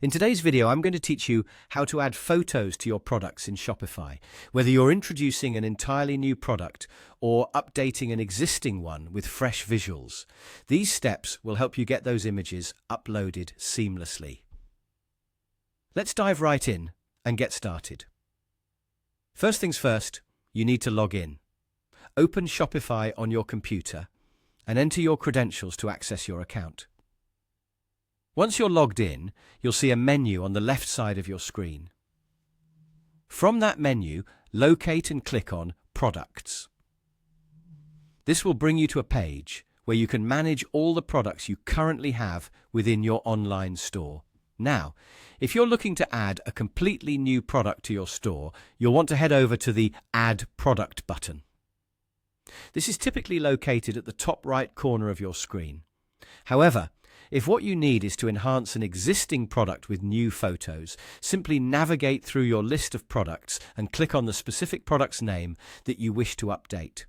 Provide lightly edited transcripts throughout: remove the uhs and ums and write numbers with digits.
In today's video, I'm going to teach you how to add photos to your products in Shopify, whether you're introducing an entirely new product or updating an existing one with fresh visuals. These steps will help you get those images uploaded seamlessly. Let's dive right in and get started. First things first, you need to log in. Open Shopify on your computer and enter your credentials to access your account. Once you're logged in, you'll see a menu on the left side of your screen. From that menu, locate and click on Products. This will bring you to a page where you can manage all the products you currently have within your online store. Now, if you're looking to add a completely new product to your store, you'll want to head over to the Add Product button. This is typically located at the top right corner of your screen. However, if what you need is to enhance an existing product with new photos, simply navigate through your list of products and click on the specific product's name that you wish to update.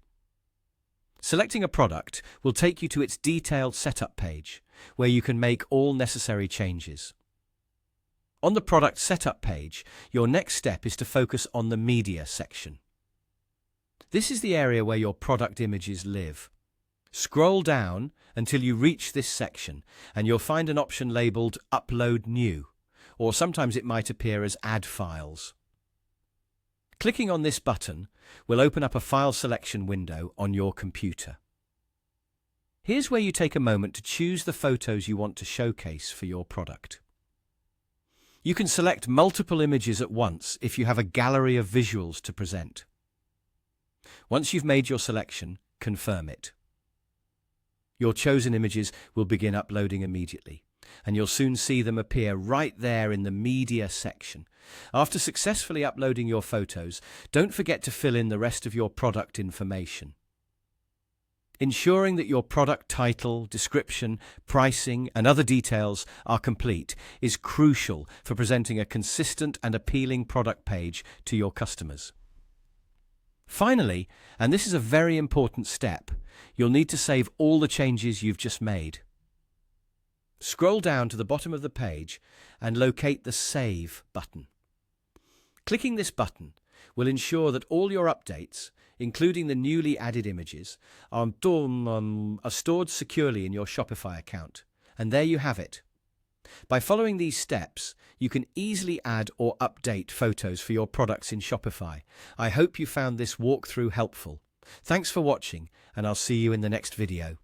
Selecting a product will take you to its detailed setup page, where you can make all necessary changes. On the product setup page, your next step is to focus on the media section. This is the area where your product images live. Scroll down until you reach this section and you'll find an option labeled Upload New, or sometimes it might appear as Add Files. Clicking on this button will open up a file selection window on your computer. Here's where you take a moment to choose the photos you want to showcase for your product. You can select multiple images at once if you have a gallery of visuals to present. Once you've made your selection, confirm it. Your chosen images will begin uploading immediately, and you'll soon see them appear right there in the media section. After successfully uploading your photos, don't forget to fill in the rest of your product information. Ensuring that your product title, description, pricing, and other details are complete is crucial for presenting a consistent and appealing product page to your customers. Finally, and this is a very important step, you'll need to save all the changes you've just made. Scroll down to the bottom of the page and locate the Save button. Clicking this button will ensure that all your updates, including the newly added images, are stored securely in your Shopify account. And there you have it. By following these steps, you can easily add or update photos for your products in Shopify. I hope you found this walkthrough helpful. Thanks for watching, and I'll see you in the next video.